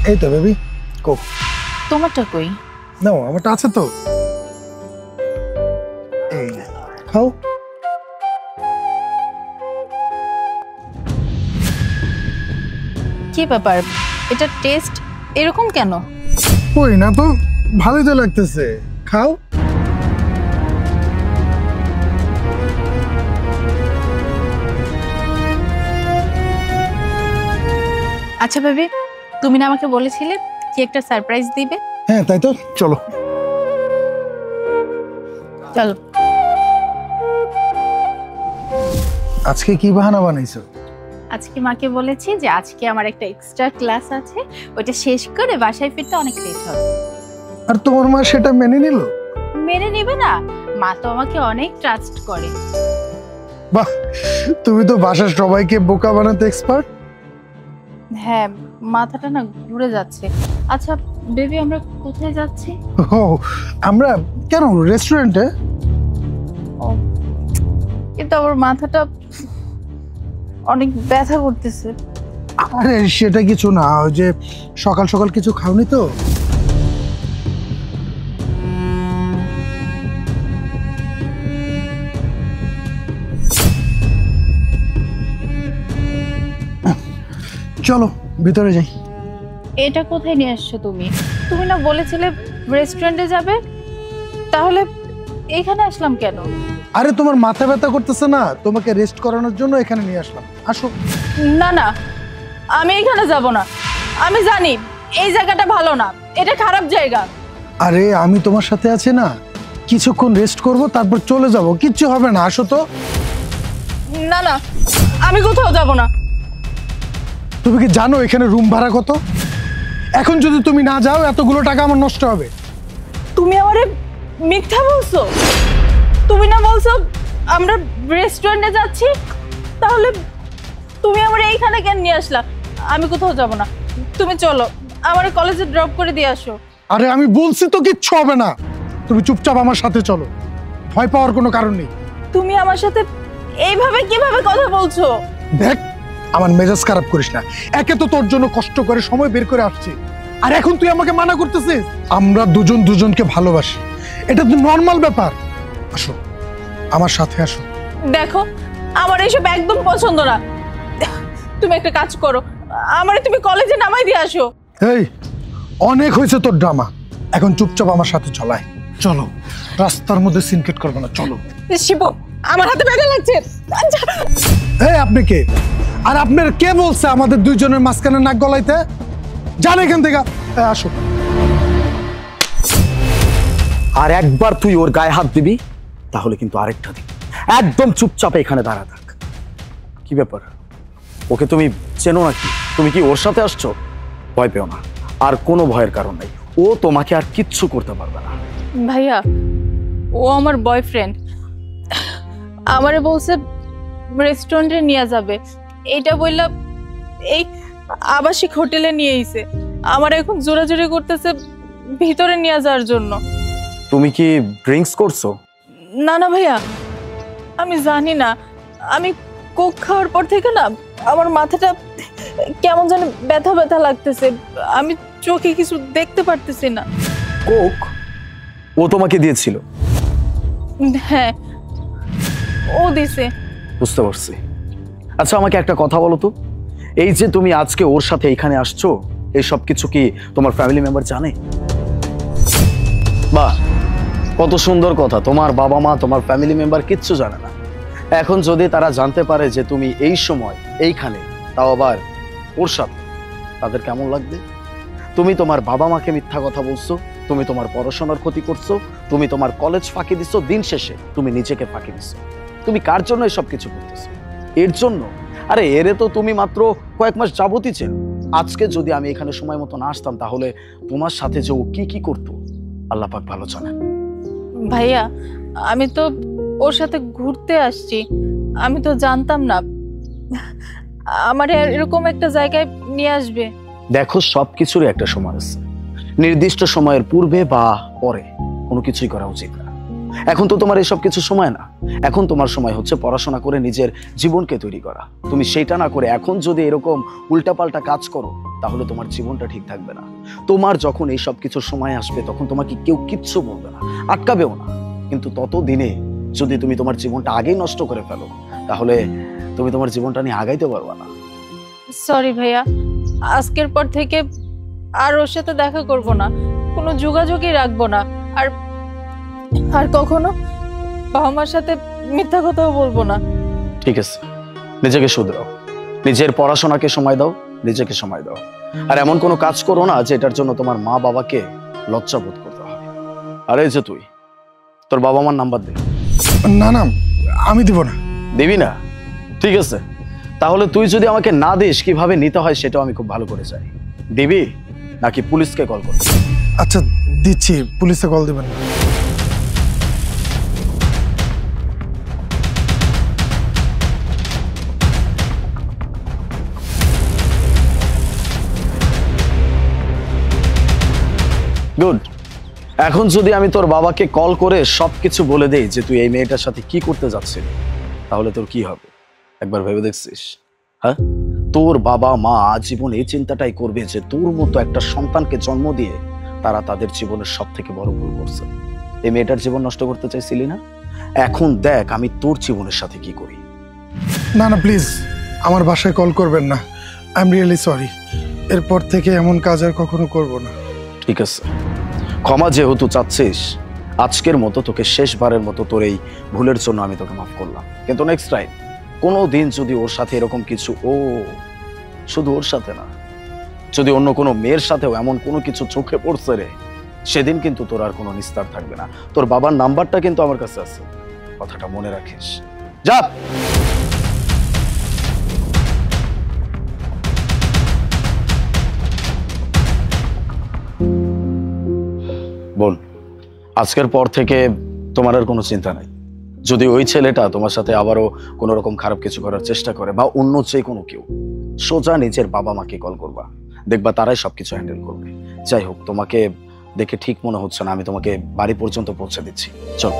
এই তো baby Coke. তোমারটা কই? নাও আমারটা আছে তো, এই খাও। কি ব্যাপার, এটা টেস্ট এরকম কেন? কই না তো, ভালোই তো লাগতেছে, খাও। আচ্ছা বেবি, তুমি না আমাকে বলেছিলে কি একটা সারপ্রাইজ দিবে? হ্যাঁ তাই তো, চলো। চলো। আজকে কি বাহানা বানাইছো? আজকে মাকে বলেছি যে আজকে আমার একটা এক্সট্রা ক্লাস আছে, ওটা শেষ করে বাসায় ফিরতে অনেক লেট হবে। আর তোমার মা সেটা মেনে নিল? মেনে নেবে না, মা তো আমাকে অনেক ট্রাস্ট করে। বাহ, তুমি তো বাসার সবাইকে বোকা বানাতে এক্সপার্ট। হ্যাঁ, মাথাটা না ঘুরে যাচ্ছে। আচ্ছা বেবি, আমরা কোথায় যাচ্ছি? ও আমরা কেন, রেস্টুরেন্টে? কিন্তু আমার মাথাটা অনেক ব্যথা করতেছে। আরে সেটা কিছু না, ওই যে সকাল সকাল কিছু খাওনি তো। চলো ভিতরে যাই। এটা কোথায় নিয়ে আসছো তুমি? তুমি না বলেছিলে রেস্টুরেন্টে যাবে, তাহলে এখানে আসলাম কেন? আরে তোমার মাথা ব্যথা করতেছে না, তোমাকে রেস্ট করানোর জন্য এখানে নিয়ে আসলাম, আসো। না না, আমি এখানে যাব না। আমি জানি এই জায়গাটা ভালো না, এটা খারাপ জায়গা। আরে আমি তোমার সাথে আছি না, কিছুক্ষণ রেস্ট করব তারপর চলে যাব, কিচ্ছু হবে না, আসো তো। না না, আমি কোথাও যাব না। তুমি কি জানো এখানে রুম ভাড়া কত? এখন যদি তুমি না যাও এতগুলো টাকা আমার নষ্ট হবে। তুমি আমারে মিথ্যা বলছো? তুমি না বলছো আমরা রেস্টুরেন্টে যাচ্ছি, তাহলে তুমি আমার এইখানে কেন নিয়ে আসলা? আমি কোথাও যাব না, তুমি চলো আমার কলেজে ড্রপ করে দিয়ে আসো। আরে আমি বলছি তো কিচ্ছু হবে না, তুমি চুপচাপ আমার সাথে চলো, ভয় পাওয়ার কোনো কারণ নেই। তুমি আমার সাথে এইভাবে কিভাবে কথা বলছো? দেখ, আমার মেজাজ খারাপ করিস না, একে তো তোর জন্য কষ্ট করে সময় বের করে আসছি, আর এখন তুই আমাকে মানা করতেছিস? আমরা দুজন দুজনকে ভালোবাসি, এটা তো নর্মাল ব্যাপার। আসো আমার সাথে আসো। দেখো, আমার এইসব একদম পছন্দ না। তুমি একটা কাজ করো, আমারে তুমি কলেজে নামাই দিয়ে আসো। এই অনেক হয়েছে তোর ড্রামা, এখন চুপচাপ আমার সাথে চলায়, চলো। রাস্তার মধ্যে সিনকেট করবে না, চলো। শিব, আমার হাতে ব্যথা লাগছে। এই আপনি কে? আর আপনার কে বলছে আমাদের দুইজনের মাঝখানে নাক গলাইতে? যান এখান থেকে, আসো। আর একবার তুই ওর গায়ে হাত দিবি তাহলে কিন্তু আরেকটা দিবি। একদম চুপচাপ এখানে দাঁড়া থাক। কি ব্যাপার, ওকে তুমি চেনো নাকি? তুমি কি ওর সাথে আসছো? ভয় পেও না, আর কোনো ভয়ের কারণ নাই, ও তোমাকে আর কিচ্ছু করতে পারবে না। ভাইয়া, ও আমার বয়ফ্রেন্ড, আমারে বলছে রেস্টুরেন্টে নিয়ে যাবে, এইটা বললা এই আবাসিক হোটেলে নিয়ে আইছে। আমার এখন জোরাজোরি করতেছে ভিতরে নিয়ে যাওয়ার জন্য। তুমি কি ড্রিঙ্কস করছো? না না ভাইয়া, আমি জানি না, আমি কোক খাওয়ার পর থেকে না আমার মাথাটা কেমন যেন ব্যথা ব্যথা লাগতেছে, আমি চোখে কিছু দেখতে পারতেছি না। কোক ও তোমাকে দিয়েছিল? হ্যাঁ, ও দিছে। বুঝতে পারছি। আচ্ছা আমাকে একটা কথা বলো তো, এই যে তুমি আজকে ওর সাথে এখানে আসছো, এই সব কিছু কি তোমার ফ্যামিলি মেম্বার জানে? বাহ, কত সুন্দর কথা, তোমার বাবা মা তোমার ফ্যামিলি মেম্বার কিচ্ছু জানে না। এখন যদি তারা জানতে পারে যে তুমি এই সময় এইখানে, তাও আবার ওর সাথে, তাদের কেমন লাগবে? তুমি তোমার বাবা মাকে মিথ্যা কথা বলছো, তুমি তোমার পড়াশোনার ক্ষতি করছো, তুমি তোমার কলেজ ফাঁকি দিচ্ছ, দিন শেষে তুমি নিজেকে ফাঁকি দিচ্ছ। তুমি কার জন্য এসব কিছু করতেছো? এর জন্য? আরে এরে তো তুমি মাত্র কয়েক মাস যাবতই চেনো। আজকে যদি আমি এখানে সময় মতো না আসতাম তাহলে তোমার সাথে যে ও কি কি করতো আল্লাহ পাক ভালো জানেন। ভাইয়া, আমি তো ওর সাথে ঘুরতে আসছি, আমি তো জানতাম না আমার এরকম একটা জায়গায় নিয়ে আসবে। দেখো, সবকিছুরই একটা সময় আছে, নির্দিষ্ট সময়ের পূর্বে বা পরে কোনো কিছুই করা উচিত না। এখন তো তোমার এসব কিছু সময় না। এখন তোমার সময় হচ্ছে পড়াশোনা করে নিজের জীবনকে তৈরি করা। তুমি সেটা না করে এখন যদি এরকম উল্টাপাল্টা কাজ করো তাহলে তোমার জীবনটা ঠিক থাকবে না। তোমার যখন এই সব কিছুর সময় আসবে তখন তোমাকে কেউ কিচ্ছু বলবে না, আটকাবেও না। কিন্তু তত দিনে যদি তুমি তোমার জীবনটা আগেই নষ্ট করে ফেলো তাহলে তুমি তোমার জীবনটা নিয়ে আগাইতে পারবে না। সরি ভাইয়া, আজকের পর থেকে আর ওর সাথে দেখা করব না, কোনো যোগাযোগই রাখবো না। আর আর কখনো বাবা মার সাথে মিথ্যা কথাও বলবো না। ঠিক আছে, নিজেকে শুধরাও, নিজের পড়াশোনাকে সময় দাও, নিজেকে সময় দাও। আর এমন কোনো কাজ করো না যেটার জন্য তোমার মা বাবাকে লজ্জা বোধ করতে হয়। আর এই যে তুই তোর বাবা মার নাম্বার দে। না না, আমি দিব না। দিবি না? ঠিক আছে, তাহলে তুই যদি আমাকে না দিস কিভাবে নিতে হয় সেটাও আমি খুব ভালো করে জানি। দিবি নাকি পুলিশকে কল করবি? আচ্ছা দিচ্ছি, পুলিশে কল দিবেন না। গুড। এখন যদি আমি তোর বাবাকে কল করে সবকিছু বলে দেই যে তুই এই মেয়েটার সাথে কি করতে যাচ্ছিস, তাহলে তোর কি হবে একবার ভেবে দেখছিস? হ্যাঁ, তোর বাবা মা জীবন এই চিন্তাটাই করবে যে তোর মতো একটা সন্তানকে জন্ম দিয়ে তারা তাদের জীবনের সব থেকে বড় ভুল করছে। এই মেয়েটার জীবন নষ্ট করতে চাইছিলি না? এখন দেখ আমি তোর জীবনের সাথে কি করি। না না প্লিজ, আমার বাসায় কল করবেন না। I am really sorry. এরপর থেকে এমন কাজ আর কখনো করব না। ঠিক আছে, ক্ষমা যেহেতু চাচ্ছিস, আজকের মতো তোকে শেষবারের মতো তোর এই ভুলের জন্য আমি তোকে মাফ করলাম। কিন্তু নেক্সট টাইম কোনো দিন যদি ওর সাথে এরকম কিছু, শুধু ওর সাথে না, যদি অন্য কোনো মেয়ের সাথেও এমন কোনো কিছু চোখে পড়ছে রে, সেদিন কিন্তু তোর আর কোনো নিস্তার থাকবে না। তোর বাবার নাম্বারটা কিন্তু আমার কাছে আছে, কথাটা মনে রাখিস। যা। বল, আজকের পর থেকে তোমার আর কোনো চিন্তা নাই। যদি ওই ছেলেটা তোমার সাথে আবারও কোনো রকম খারাপ কিছু করার চেষ্টা করে বা অন্য যে কোনো কেউ, সোজা নিজের বাবা মাকে কল করবা, দেখবা তারাই সবকিছু হ্যান্ডেল করবে। যাই হোক, তোমাকে দেখে ঠিক মনে হচ্ছে না, আমি তোমাকে বাড়ি পর্যন্ত পৌঁছে দিচ্ছি, চল।